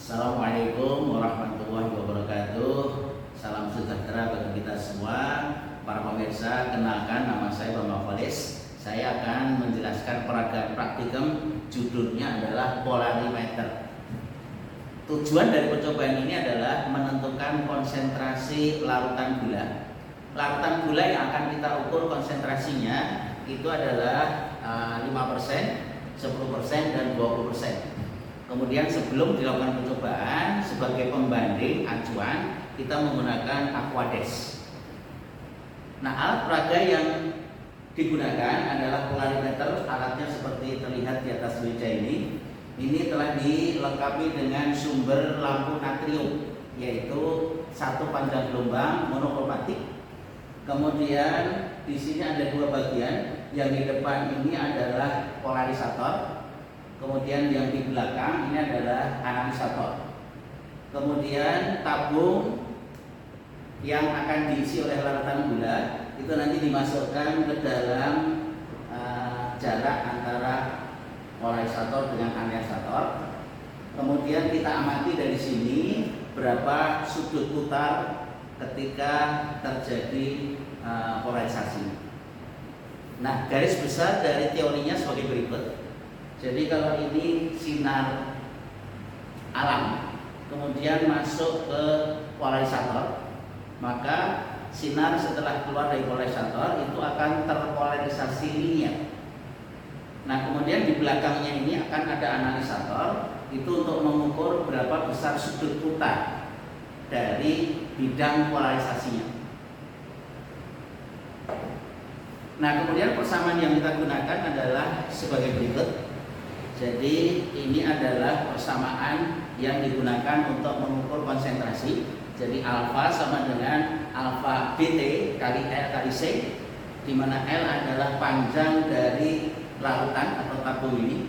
Assalamualaikum warahmatullahi wabarakatuh. Salam sejahtera bagi kita semua. Para pemirsa, kenalkan nama saya Bambang Falis. Saya akan menjelaskan peragaan praktikum, judulnya adalah polarimeter. Tujuan dari percobaan ini adalah menentukan konsentrasi larutan gula. Larutan gula yang akan kita ukur konsentrasinya itu adalah 5%, 10%, dan 20%. Kemudian sebelum dilakukan percobaan, sebagai pembanding acuan kita menggunakan Aquades. Nah, alat peraga yang digunakan adalah polarimeter. Alatnya seperti terlihat di atas meja ini. Ini telah dilengkapi dengan sumber lampu natrium, yaitu satu panjang gelombang monokromatik. Kemudian di sini ada dua bagian. Yang di depan ini adalah polarisator. Kemudian yang di belakang ini adalah analisator. Kemudian tabung yang akan diisi oleh larutan gula itu nanti dimasukkan ke dalam jarak antara polarisator dengan analisator. Kemudian kita amati dari sini berapa sudut putar ketika terjadi polarisasi. Nah, garis besar dari teorinya sebagai berikut. Jadi kalau ini sinar alam kemudian masuk ke polarisator, maka sinar setelah keluar dari polarisator itu akan terpolarisasi linear. Nah, kemudian di belakangnya ini akan ada analisator, itu untuk mengukur berapa besar sudut putar dari bidang polarisasinya. Nah, kemudian persamaan yang kita gunakan adalah sebagai berikut. Jadi ini adalah persamaan yang digunakan untuk mengukur konsentrasi. Jadi alfa sama dengan alfa dt kali L kali C, di mana L adalah panjang dari larutan atau tabung ini.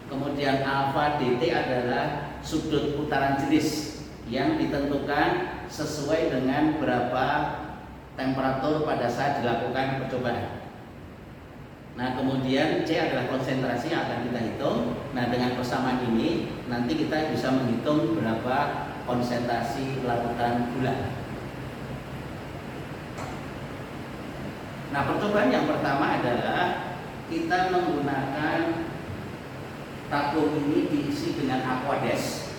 Kemudian alfa dt adalah sudut putaran jenis yang ditentukan sesuai dengan berapa temperatur pada saat dilakukan percobaan. Nah, kemudian C adalah konsentrasi yang akan kita hitung. Nah, dengan persamaan ini nanti kita bisa menghitung berapa konsentrasi larutan gula. Nah, percobaan yang pertama adalah kita menggunakan tabung ini diisi dengan Aquades.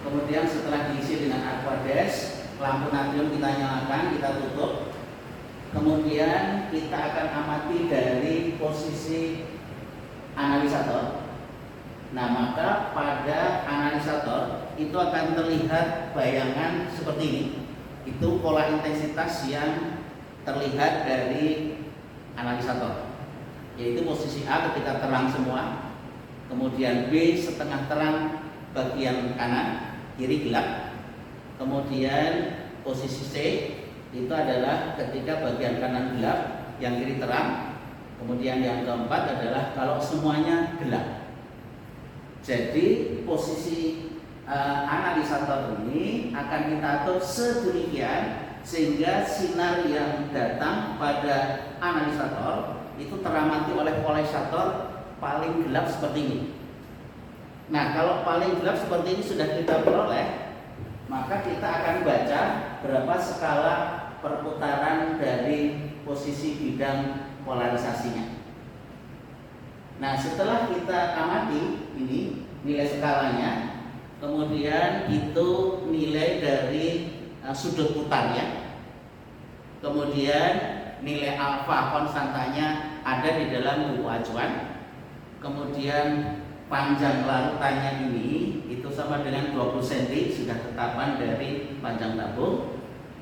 Kemudian setelah diisi dengan Aquades, lampu natrium kita nyalakan, kita tutup. Kemudian kita akan amati dari posisi analisator. Nah, maka pada analisator itu akan terlihat bayangan seperti ini. Itu pola intensitas yang terlihat dari analisator, yaitu posisi A ketika terang semua, kemudian B setengah terang bagian kanan, kiri gelap, kemudian posisi C itu adalah ketika bagian kanan gelap, yang kiri terang. Kemudian yang keempat adalah kalau semuanya gelap. Jadi posisi analisator ini akan kita atur sedemikian sehingga sinar yang datang pada analisator itu teramati oleh polarisator paling gelap seperti ini. Nah, kalau paling gelap seperti ini sudah kita peroleh, maka kita akan baca berapa skala perputaran dari posisi bidang polarisasinya. Nah, setelah kita amati ini nilai skalanya, kemudian itu nilai dari sudut putarnya, kemudian nilai alfa konstantanya ada di dalam buku acuan, kemudian panjang larutannya ini itu sama dengan 20 cm, sudah tetapan dari panjang tabung.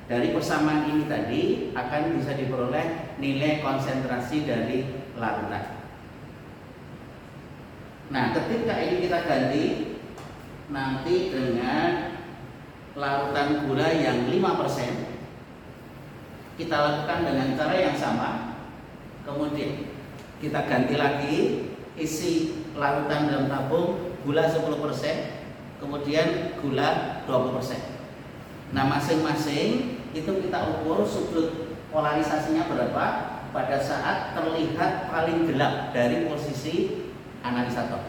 Dari persamaan ini tadi akan bisa diperoleh nilai konsentrasi dari larutan. Nah, ketika ini kita ganti nanti dengan larutan gula yang 5%, kita lakukan dengan cara yang sama. Kemudian kita ganti lagi isi larutan dalam tabung gula 10%, kemudian gula 20%. Nah, masing-masing itu kita ukur sudut polarisasinya berapa pada saat terlihat paling gelap dari posisi analisator.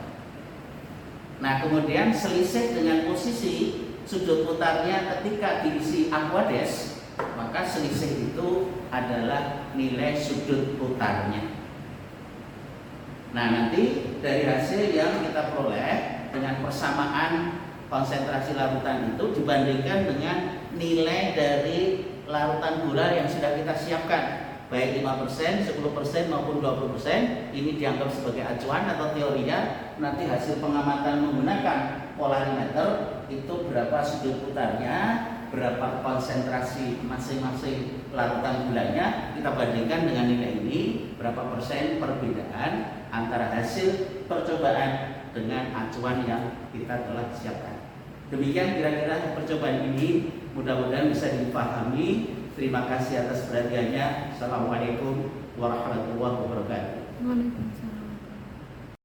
Nah, kemudian selisih dengan posisi sudut putarnya ketika diisi Aquades, maka selisih itu adalah nilai sudut putarnya. Nah, nanti dari hasil yang kita peroleh dengan persamaan konsentrasi larutan itu dibandingkan dengan nilai dari larutan gula yang sudah kita siapkan, baik 5%, 10% maupun 20%, ini dianggap sebagai acuan atau teorinya. Nanti hasil pengamatan menggunakan polarimeter itu berapa sudut putarnya, berapa konsentrasi masing-masing larutan gulanya, kita bandingkan dengan nilai ini, berapa persen perbedaan antara hasil percobaan dengan acuan yang kita telah siapkan. Demikian kira-kira percobaan ini, mudah-mudahan bisa dipahami. Terima kasih atas perhatiannya. Assalamualaikum warahmatullahi wabarakatuh. Waalaikumsalam.